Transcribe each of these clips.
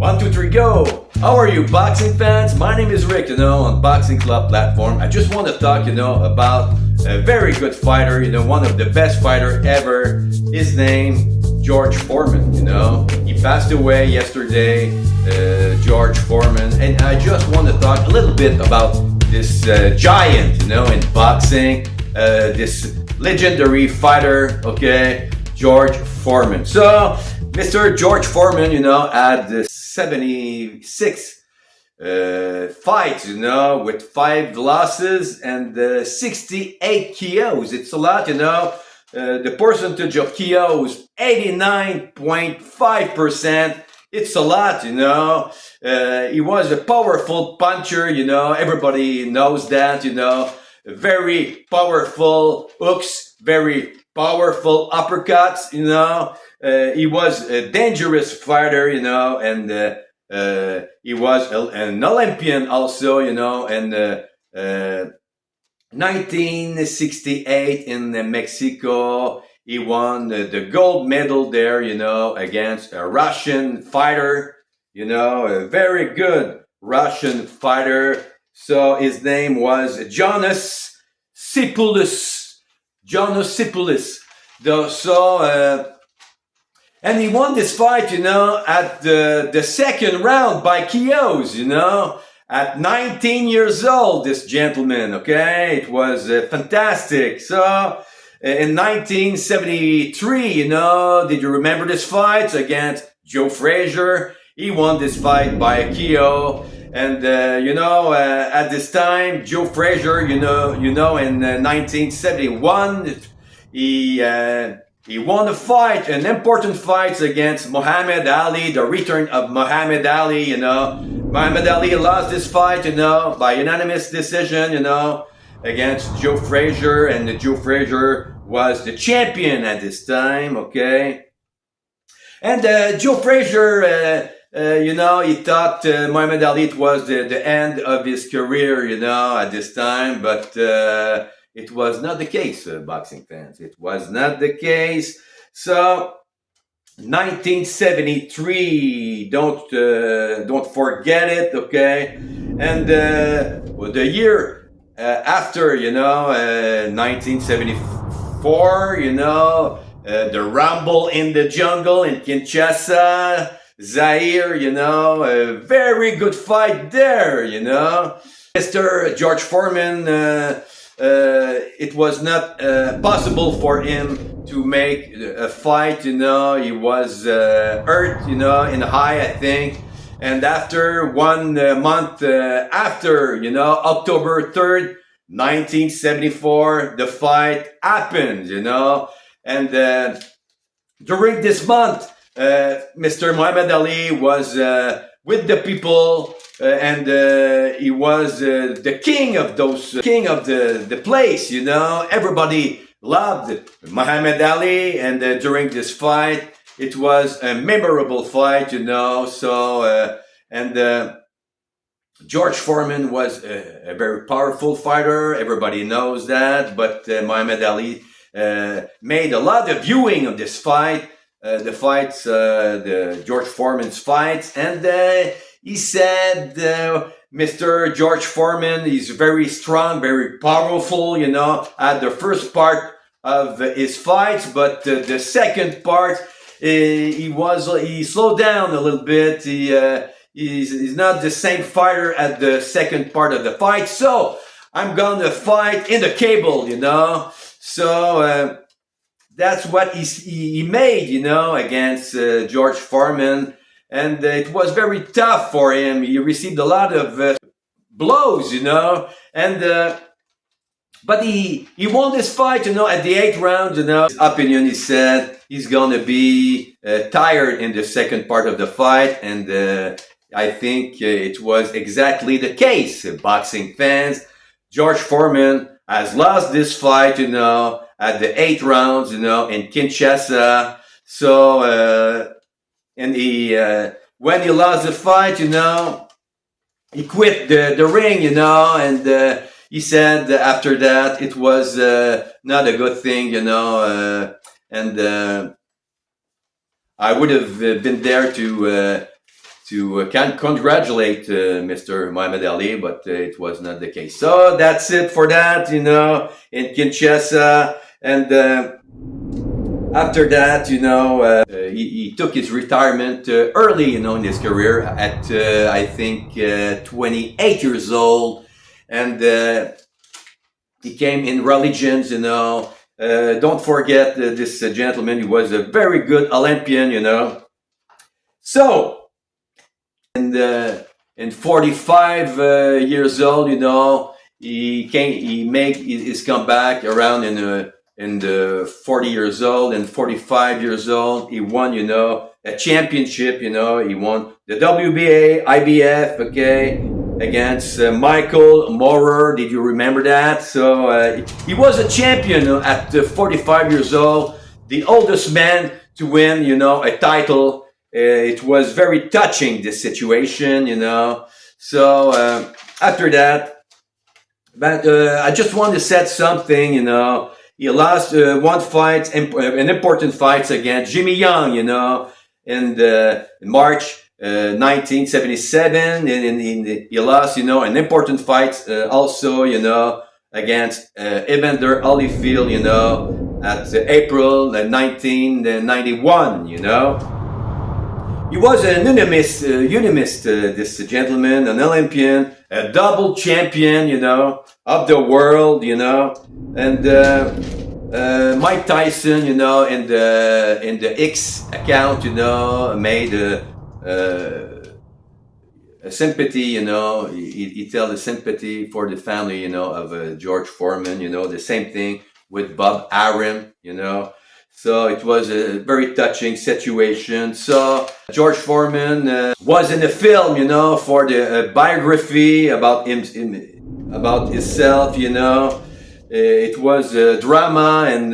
One, two, three, go! How are you, boxing fans? My name is Rick, on Boxing Club platform. I just want to talk, about a very good fighter, one of the best fighter ever. His name, George Foreman, He passed away yesterday, George Foreman. And I just want to talk a little bit about this giant, in boxing, this legendary fighter, okay, George Foreman. So, Mr. George Foreman, had 76 fights, with 5 losses and 68 KOs. It's a lot, the percentage of KOs, 89.5%. It's a lot, He was a powerful puncher, everybody knows that, very powerful hooks, very powerful uppercuts, he was a dangerous fighter, and he was an Olympian also, and 1968 in Mexico, he won the gold medal there, against a Russian fighter, a very good Russian fighter. So his name was Jonas Sipoulis. And he won this fight, at the second round by KOs, at 19 years old, this gentleman, okay? It was fantastic. So, in 1973, did you remember this fight against Joe Frazier? He won this fight by a KO. And, at this time, Joe Frazier, in 1971, he won a fight, an important fight against Muhammad Ali, the return of Muhammad Ali, Muhammad Ali lost this fight, by unanimous decision, against Joe Frazier, and Joe Frazier was the champion at this time, okay? And Joe Frazier, he thought Muhammad Ali, it was the end of his career, at this time, but it was not the case, boxing fans. It was not the case. So, 1973, don't forget it, okay? And the year after, 1974, the Rumble in the Jungle in Kinshasa, Zaire, a very good fight there, Mr. George Foreman, it was not possible for him to make a fight, he was hurt, in high, I think. And after 1 month after, October 3rd, 1974, the fight happened, And during this month, Mr. Muhammad Ali was with the people, and he was the king of the place, Everybody loved Muhammad Ali, and during this fight, it was a memorable fight, So, George Foreman was a very powerful fighter. Everybody knows that, but Muhammad Ali made a lot of viewing of this fight. The George Foreman's fights, and he said, Mr. George Foreman, he's very strong, very powerful, at the first part of his fights, but the second part, he slowed down a little bit. He's not the same fighter at the second part of the fight, so I'm gonna fight in the cable, So, that's what he made, against George Foreman. And it was very tough for him. He received a lot of blows, And but he won this fight, at the 8th round, His opinion, he said he's gonna be tired in the second part of the fight. And I think it was exactly the case, boxing fans. George Foreman has lost this fight, at the 8th round, in Kinshasa. So, and when he lost the fight, he quit the ring, and he said after that it was not a good thing, and I would have been there to can congratulate Mr. Muhammad Ali, but it was not the case. So that's it for that, in Kinshasa. And after that, he took his retirement early, in his career at, I think, 28 years old. And he came in religions, don't forget this gentleman, he was a very good Olympian, So, and in 45 years old, he made his comeback around in the 40 years old, and 45 years old, he won, a championship, he won the WBA, IBF, okay, against Michael Moorer. Did you remember that? So he was a champion at 45 years old, the oldest man to win, a title. It was very touching, this situation, So after that, but I just want to say something, He lost one fight, an important fight against Jimmy Young, in March 1977, and he lost, an important fight also, against Evander Holyfield, at April 1991, He was an unanimous, this gentleman, an Olympian, a double champion, of the world, and Mike Tyson, in the X account, made a sympathy, he tell the sympathy for the family, of George Foreman, the same thing with Bob Arum, So it was a very touching situation. So George Foreman was in the film, for the biography about him, about himself, It was a drama and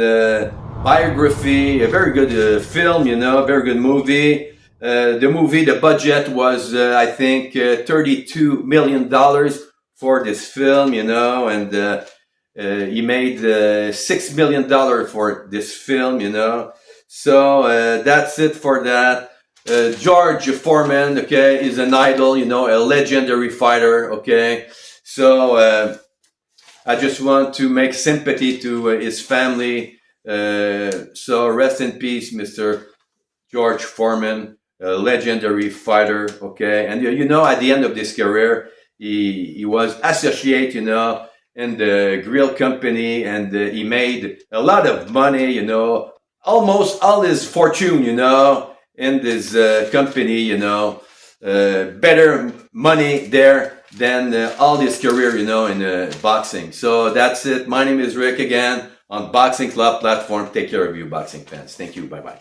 biography, a very good film, very good movie. The budget was, I think, $32 million for this film, and he made $6 million for this film, So that's it for that. George Foreman, okay, is an idol, a legendary fighter, okay. So I just want to make sympathy to his family. So rest in peace, Mr. George Foreman, a legendary fighter, okay. And at the end of his career, he was associate, in the grill company, and he made a lot of money, almost all his fortune, in this company, better money there than all his career, in boxing. So that's it. My name is Rick again on Boxing Club platform. Take care of you, boxing fans. Thank you. Bye-bye.